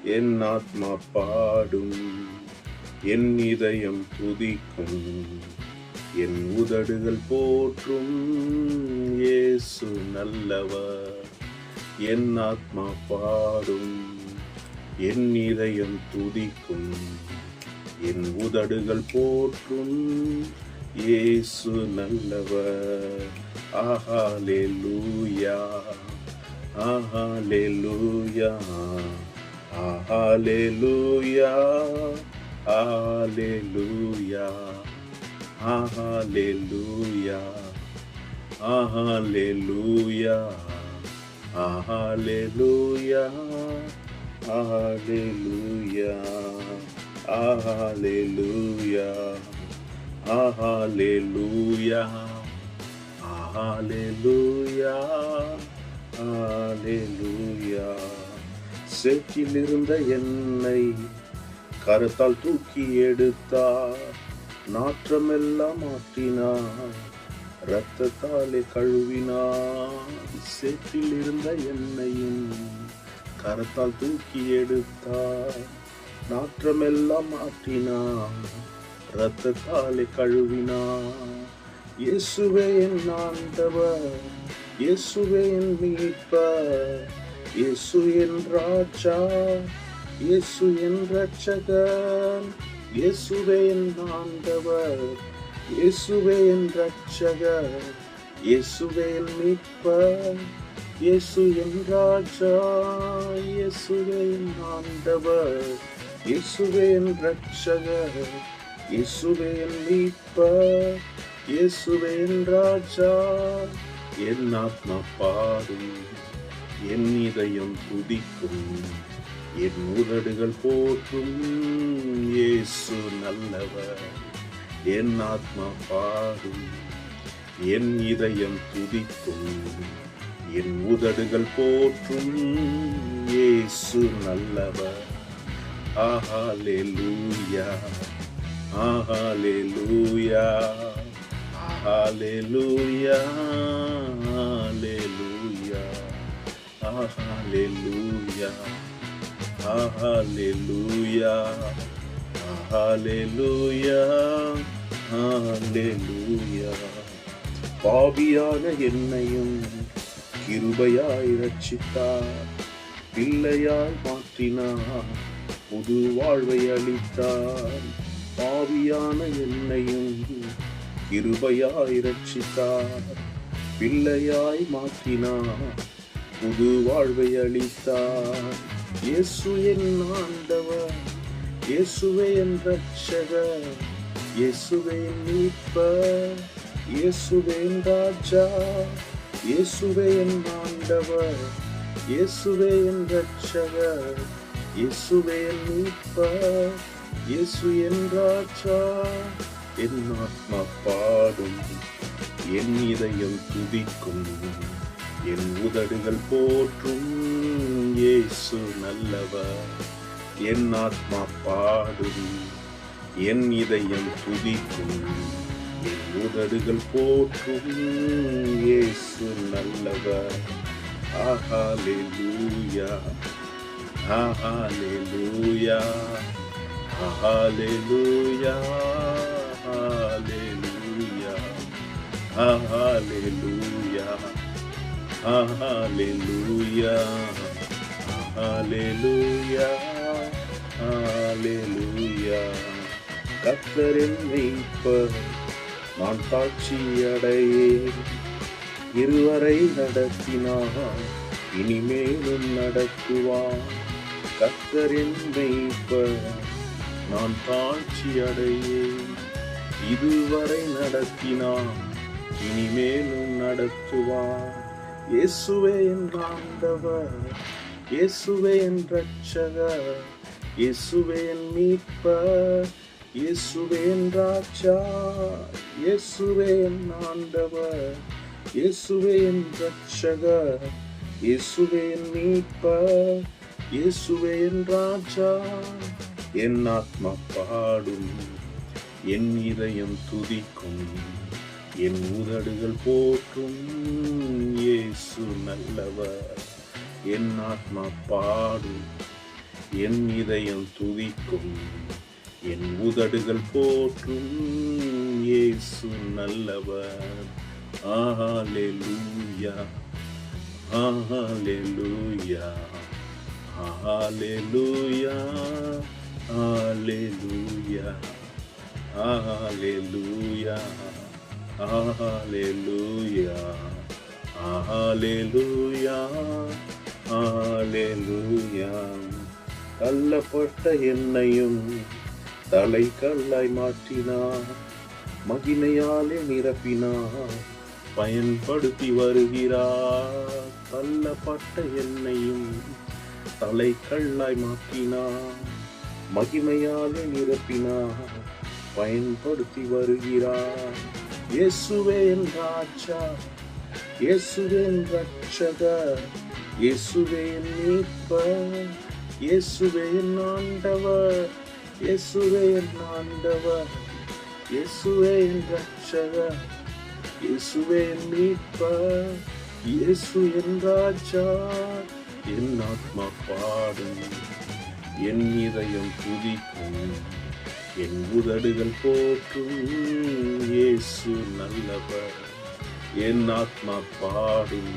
என் ஆத்மா பாடும், என் இதயம் துதிக்கும், என் உதடுகள் போற்றும், இயேசு நல்லவர். என் ஆத்மா பாடும், என் இதயம் துதிக்கும், என் உதடுகள் போற்றும், இயேசு நல்லவர். ஹல்லேலூயா, ஹல்லேலூயா, ஹல்லேலூயா, ஹல்லேலூயா, ஹல்லேலூயா, ஹல்லேலூயா, ஹல்லேலூயா, ஹல்லேலூயா, ஹல்லேலூயா, ஹல்லேலூயா, ஹல்லேலூயா, ஹல்லேலூயா. சேற்றிலிருந்த என்னை கரத்தால் தூக்கி எடுத்தார், நாற்றமெல்லாம் மாற்றினார், இரத்தத்தாலே கழுவினார். சேற்றில் இருந்த என்னையும் கரத்தால் தூக்கி எடுத்தார், நாற்றமெல்லாம் மாற்றினார், இரத்தத்தாலே கழுவினார். இயேசுவே என் ஆண்டவர், இயேசுவே என் மீட்பர், இயேசு என் ராஜா, இயேசு என் இரட்சகர். இயேசுவே என் ஆண்டவர், இயேசுவே என் இரட்சகர், இயேசுவே என் மீட்பர், இயேசு என் ராஜா, இயேசுவே என் ஆண்டவர், இயேசுவே என் இரட்சகர், இயேசுவே என் மீட்பர், இயேசுவே என் ராஜா. என் ஆத்மா பாடும், என் இதயம் துதிக்கும், என் உதடுகள் போற்றும், இயேசு நல்லவர். என் ஆத்மா பாடும், என் இதயம் துதிக்கும், என் உதடுகள் போற்றும், இயேசு நல்லவர். ஹல்லேலூயா, ஹல்லேலூயா, ஹல்லேலூயா, ஹல்லேலூயா, ஹல்லேலூயா, ஹல்லேலூயா, ஹல்லேலூயா, ஹல்லேலூயா. பாவியான என்னையும் கிருபையாய் இரட்சித்தார், பிள்ளையாய் மாற்றினார், புது வாழ்வை அளித்தார். பாவியான என்னையும் கிருபையாய் இரட்சித்தார், பிள்ளையாய் மாற்றினார், புது வாழ்வை அளித்தார். இயேசு என் ஆண்டவர், இயேசுவே என் இரட்சகர், இயேசுவே என் மீட்பர், இயேசுவே என் ராஜா, இயேசுவே என் ஆண்டவர், இயேசுவே என் இரட்சகர், இயேசுவே என் மீட்பர், இயேசு என் ராஜா. என் ஆத்மா பாடும், என் இதயம் துதிக்கும், என் உதடுகள் போற்றும், இயேசு நல்லவர். என் ஆத்மா பாடும், என் இதயம் துதிக்கும், என் உதடுகள் போற்றும், இயேசு நல்லவர். ஹல்லேலூயா, ஹல்லேலூயா, ஹல்லேலூயா, ஹல்லேலூயா, ஹல்லேலூயா, ஹல்லேலூயா, ஹல்லேலூயா, ஹல்லேலூயா. கர்த்தர் என் மீட்பர், நான் தாழ்ச்சி அடையேன். இருவரை நடத்தினார், இனிமேலும் நடத்துவார். கர்த்தர் என் மீட்பர், நான் தாழ்ச்சி அடையேன். இதுவரை நடத்தினார், இனிமேலும் நடத்துவார். இயேசுவே என் ஆண்டவர், இயேசுவே என் இரட்சகர், இயேசுவே என் மீட்பர், இயேசுவே என் ராஜா, இயேசுவே என் ஆண்டவர், இயேசுவே என் இரட்சகர், இயேசுவே என் மீட்பர், இயேசுவே என் ராஜா. என் ஆத்மா பாடும், என் இதயம் துதிக்கும், என் உதடுகள் போற்றும், இயேசு நல்லவர். என் ஆத்மா பாடும், என் இதயம் துதிக்கும், என் உதடுகள் போற்றும், இயேசு நல்லவர். ஹalleluya, ஹalleluya, ஹalleluya, ஹalleluya, ஹalleluya, ஹalleluya, ஹalleluya, ஹalleluya. தள்ளப்பட்ட என்னையும் தலை கல்லாய் மாற்றினார், மகிமையாலே நிரப்பினார், பயன்படுத்தி வருகிறார். தள்ளப்பட்ட என்னையும் தலை கல்லாய் மாற்றினார், மகிமையாலே நிரப்பினார், பயன்படுத்தி வருகிறார். இயேசுவே என் ராஜா, இயேசுவே என் ரட்சகர், இயேசுவே என் மீட்பர், இயேசுவே என் ஆண்டவர், இயேசுவே என் ஆண்டவர், இயேசுவே என் ரட்சகர், இயேசுவே என் மீட்பர், இயேசு என் ராஜா. என் ஆத்மா பாடும், என் இதயம் துதிக்கும், என் உதடுகள் போற்றும், இயேசு நல்லவர். என் ஆத்மா பாடும்,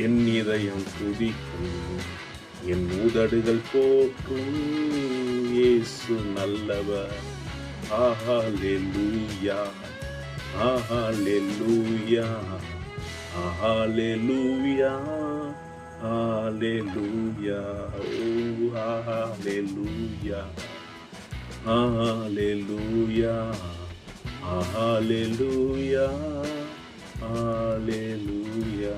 என் இதயம் துதிக்கும், என் உதடுகள் போற்றும், இயேசு நல்லவர். ஹalleluya, ஹalleluya, ஹalleluya, ஹalleluya, oh ஹalleluya, ஹalleluya, ஹalleluya, ஹalleluya.